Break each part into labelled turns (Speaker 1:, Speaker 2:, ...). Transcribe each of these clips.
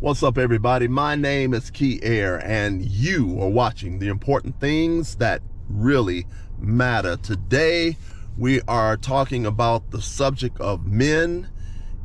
Speaker 1: What's up, everybody? My name is Key Air, and you are watching the important things that really matter. Today, we are talking about the subject of men.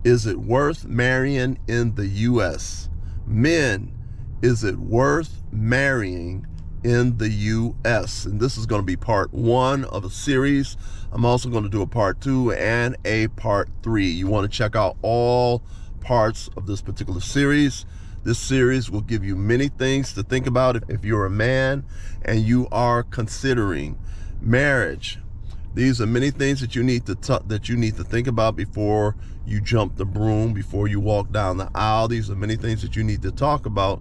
Speaker 1: Is it worth marrying in the U.S.? Men, is it worth marrying in the U.S.? And this is going to be part 1 of a series. I'm also going to do a part 2 and a part 3. You want to check out all parts of this particular series. This series will give you many things to think about if you're a man and you are considering marriage. These are many things that you need to think about before you jump the broom, before you walk down the aisle. These are many things that you need to talk about,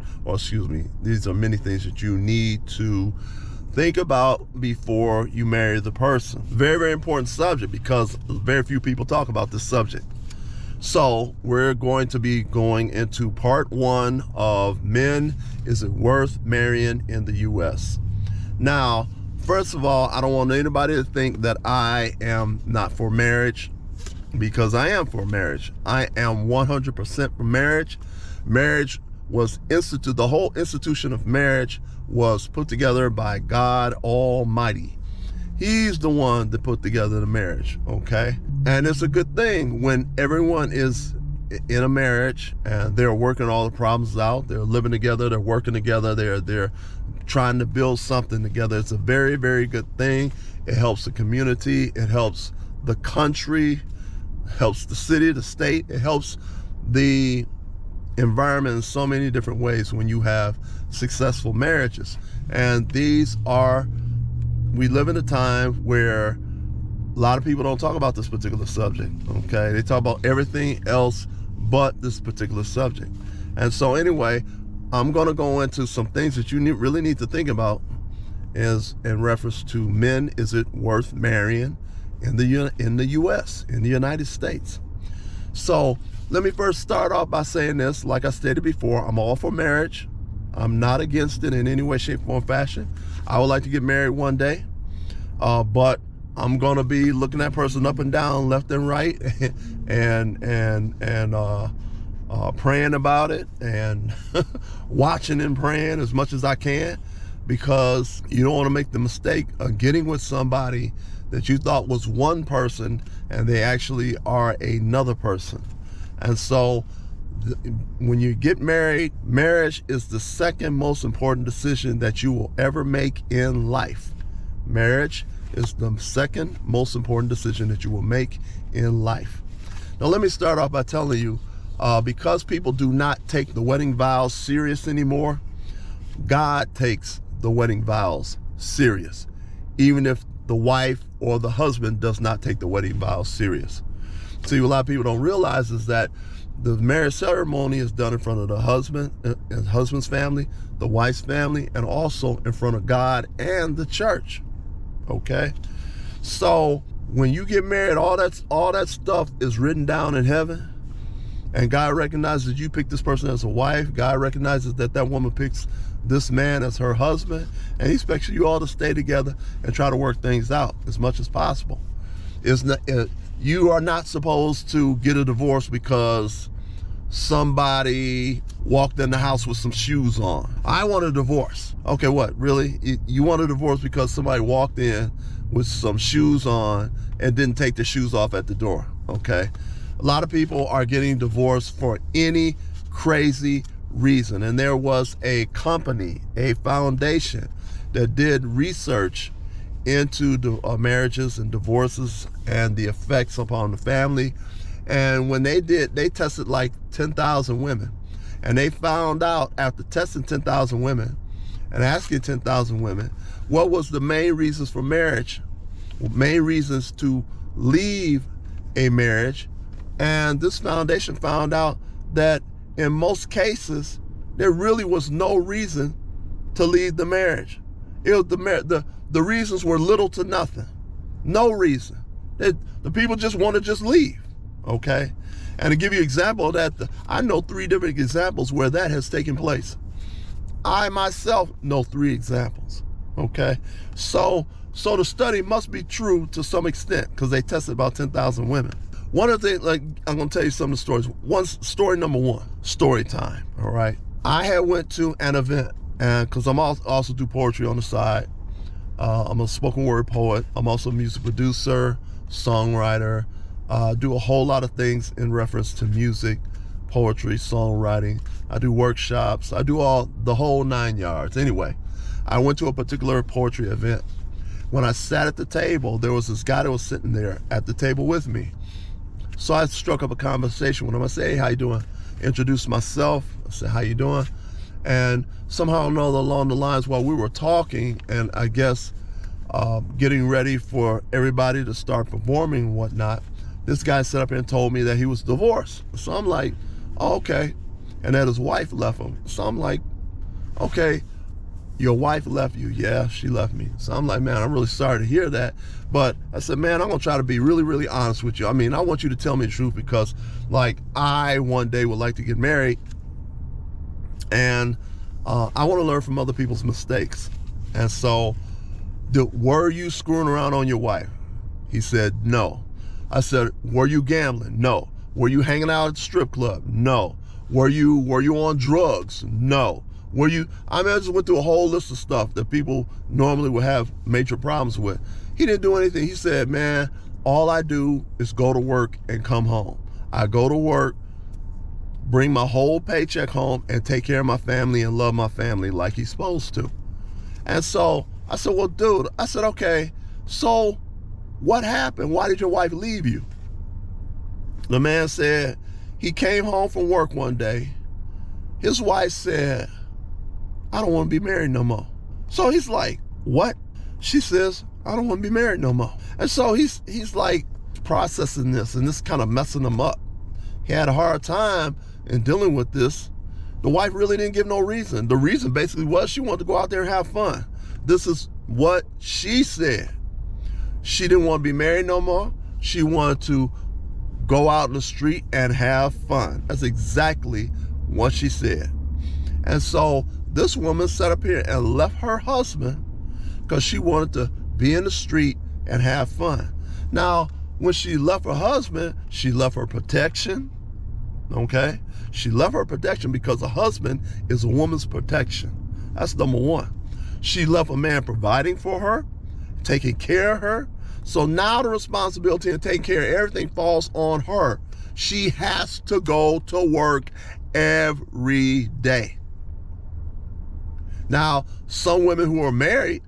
Speaker 1: these are many things that you need to think about before you marry the person. Very, very important subject because very few people talk about this subject. So we're going to be going into part 1 of men, is it worth marrying in the U.S.? Now, first of all, I don't want anybody to think that I am not for marriage, because I am for marriage. I am 100% for marriage. Marriage was the whole institution of marriage was put together by God Almighty. He's the one that put together the marriage, okay? And it's a good thing when everyone is in a marriage and they're working all the problems out. They're living together, they're working together, they're trying to build something together. It's a very, very good thing. It helps the community, it helps the country, helps the city, the state, it helps the environment in so many different ways when you have successful marriages. And we live in a time where a lot of people don't talk about this particular subject, okay? They talk about everything else but this particular subject. And so anyway, I'm going to go into some things that you really need to think about is in reference to men. Is it worth marrying in the U.S., in the United States? So let me first start off by saying this. Like I stated before, I'm all for marriage. I'm not against it in any way, shape, form, fashion. I would like to get married one day, but I'm gonna be looking that person up and down, left and right, and praying about it and watching and praying as much as I can, because you don't want to make the mistake of getting with somebody that you thought was one person and they actually are another person. And so when you get married, marriage is the second most important decision that you will ever make in life. Marriage is the second most important decision that you will make in life. Now, let me start off by telling you, because people do not take the wedding vows serious anymore, God takes the wedding vows serious, even if the wife or the husband does not take the wedding vows serious. See, what a lot of people don't realize is that the marriage ceremony is done in front of the husband and husband's family, the wife's family, and also in front of God and the church. Okay? So when you get married, all that stuff is written down in heaven, and God recognizes you picked this person as a wife. God recognizes that woman picks this man as her husband, and he expects you all to stay together and try to work things out as much as possible. You are not supposed to get a divorce because somebody walked in the house with some shoes on. I want a divorce. Okay, what, really? You want a divorce because somebody walked in with some shoes on and didn't take their shoes off at the door, okay? A lot of people are getting divorced for any crazy reason. And there was a company, a foundation that did research into marriages and divorces and the effects upon the family. And when they did, they tested like 10,000 women. And they found out, after testing 10,000 women and asking 10,000 women, what was the main reasons for marriage, main reasons to leave a marriage. And this foundation found out that in most cases, there really was no reason to leave the marriage. It was the reasons were little to nothing. No reason. The people just want to just leave, okay? And to give you an example of that, I know 3 different examples where that has taken place. I myself know 3 examples, okay? So the study must be true to some extent because they tested about 10,000 women. One of the things, like, I'm going to tell you some of the stories. Story number one, story time, all right? I had went to an event, and because I'm also do poetry on the side. I'm a spoken word poet. I'm also a music producer, songwriter. Do a whole lot of things in reference to music, poetry, songwriting. I do workshops. I do the whole 9 yards. Anyway, I went to a particular poetry event. When I sat at the table, there was this guy that was sitting there at the table with me. So I struck up a conversation with him. I said, "Hey, how you doing?" Introduced myself. I said, "How you doing?" And somehow or another along the lines while we were talking, and I guess getting ready for everybody to start performing and whatnot, this guy sat up here and told me that he was divorced. So I'm like, "Oh, okay." And that his wife left him. So I'm like, "Okay, your wife left you?" "Yeah, she left me." So I'm like, "Man, I'm really sorry to hear that." But I said, "Man, I'm gonna try to be really, really honest with you. I mean, I want you to tell me the truth because, like, I one day would like to get married, and I want to learn from other people's mistakes. And so, were you screwing around on your wife?" He said, "No." I said, "Were you gambling?" "No." "Were you hanging out at the strip club?" "No." Were you on drugs?" "No." I just went through a whole list of stuff that people normally would have major problems with. He didn't do anything. He said, "Man, all I do is go to work and come home. I go to work, bring my whole paycheck home, and take care of my family and love my family like he's supposed to." And so I said, "Well, dude," I said, "Okay, so what happened? Why did your wife leave you?" The man said he came home from work one day. His wife said, "I don't want to be married no more." So he's like, "What?" She says, "I don't want to be married no more." And so he's like processing this, and this kind of messing him up. He had a hard time in dealing with this. The wife really didn't give no reason. The reason basically was she wanted to go out there and have fun. This is what she said. She didn't want to be married no more. She wanted to go out in the street and have fun. That's exactly what she said. And so this woman sat up here and left her husband because she wanted to be in the street and have fun. Now, when she left her husband, she left her protection, okay? She left her protection because a husband is a woman's protection. That's number one. She left a man providing for her, taking care of her. So now the responsibility of taking care of everything falls on her. She has to go to work every day. Now, some women who are married,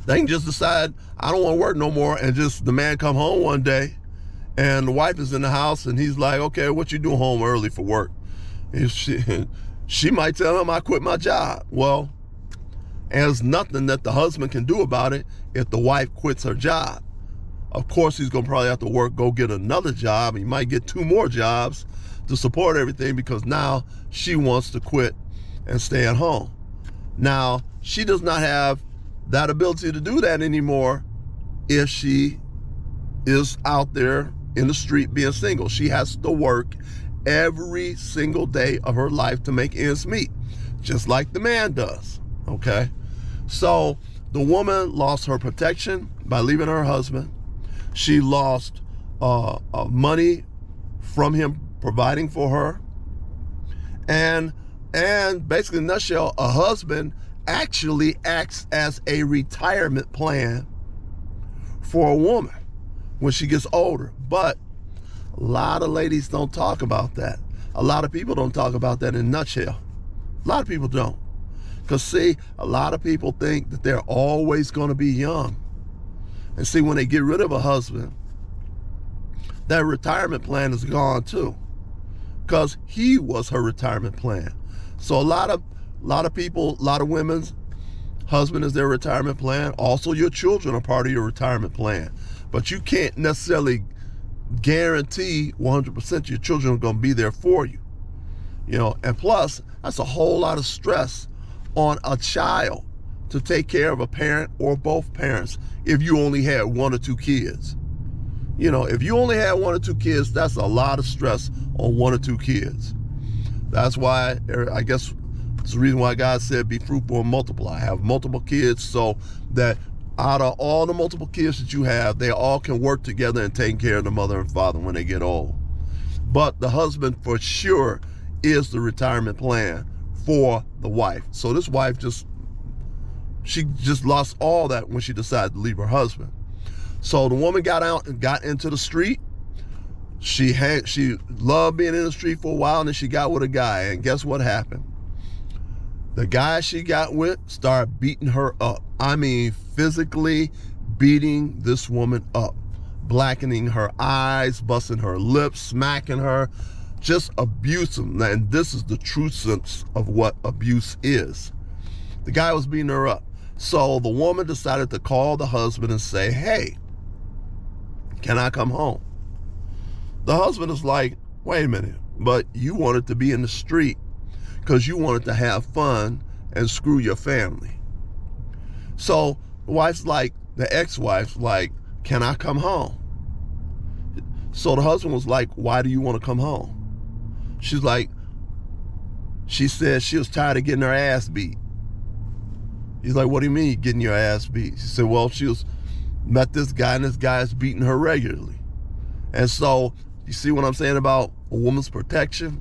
Speaker 1: they can just decide, "I don't want to work no more," and just the man come home one day and the wife is in the house and he's like, "Okay, what you doing home early for work?" She might tell him, "I quit my job." Well, there's nothing that the husband can do about it if the wife quits her job. Of course, he's going to probably have to go get another job. He might get 2 more jobs to support everything because now she wants to quit and stay at home. Now, she does not have that ability to do that anymore if she is out there in the street being single. She has to work every single day of her life to make ends meet, just like the man does, okay? So the woman lost her protection by leaving her husband. She lost money from him providing for her. And basically, in a nutshell, a husband actually acts as a retirement plan for a woman when she gets older. But a lot of ladies don't talk about that. A lot of people don't talk about that in a nutshell. A lot of people don't. Because see, a lot of people think that they're always going to be young. And see, when they get rid of a husband, that retirement plan is gone too. Because he was her retirement plan. So a lot of people, a lot of women's husband is their retirement plan. Also, your children are part of your retirement plan. But you can't necessarily guarantee 100% your children are going to be there for you. You know, and plus, that's a whole lot of stress on a child to take care of a parent or both parents if you only had 1 or 2 kids. You know, if you only had 1 or 2 kids, that's a lot of stress on 1 or 2 kids. That's why, I guess, it's the reason why God said, "Be fruitful and multiply." Have multiple kids so that Out of all the multiple kids that you have, they all can work together and take care of the mother and father when they get old. But the husband for sure is the retirement plan for the wife. So this wife she just lost all that when she decided to leave her husband. So the woman got out and got into the street. She loved being in the street for a while, and then she got with a guy, and guess what happened? The guy she got with started beating her up. I mean, physically beating this woman up, blackening her eyes, busting her lips, smacking her, just abusive. And this is the true sense of what abuse is. The guy was beating her up. So the woman decided to call the husband and say, hey, can I come home? The husband is like, wait a minute, but you wanted to be in the street because you wanted to have fun and screw your family. So the ex-wife's like, can I come home? So the husband was like, why do you want to come home? She said she was tired of getting her ass beat. He's like, what do you mean getting your ass beat? She said, well, met this guy, and this guy's beating her regularly. And so, you see what I'm saying about a woman's protection?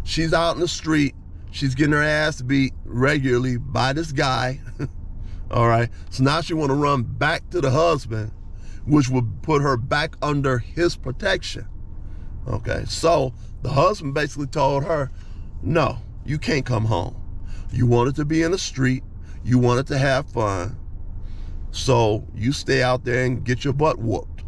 Speaker 1: She's out in the street, she's getting her ass beat regularly by this guy. All right, so now she want to run back to the husband, which would put her back under his protection. Okay, so the husband basically told her, no, you can't come home. You wanted to be in the street, you wanted to have fun, so you stay out there and get your butt whooped.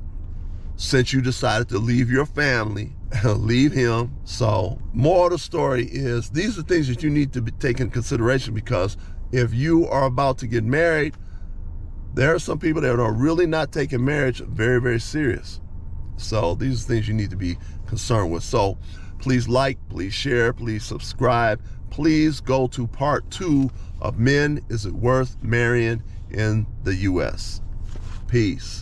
Speaker 1: Since you decided to leave your family, leave him. So more of the story is, these are things that you need to take into consideration, because if you are about to get married, there are some people that are really not taking marriage very, very serious. So these are things you need to be concerned with. So please like, please share, please subscribe. Please go to part 2 of Men Is It Worth Marrying in the U.S. Peace.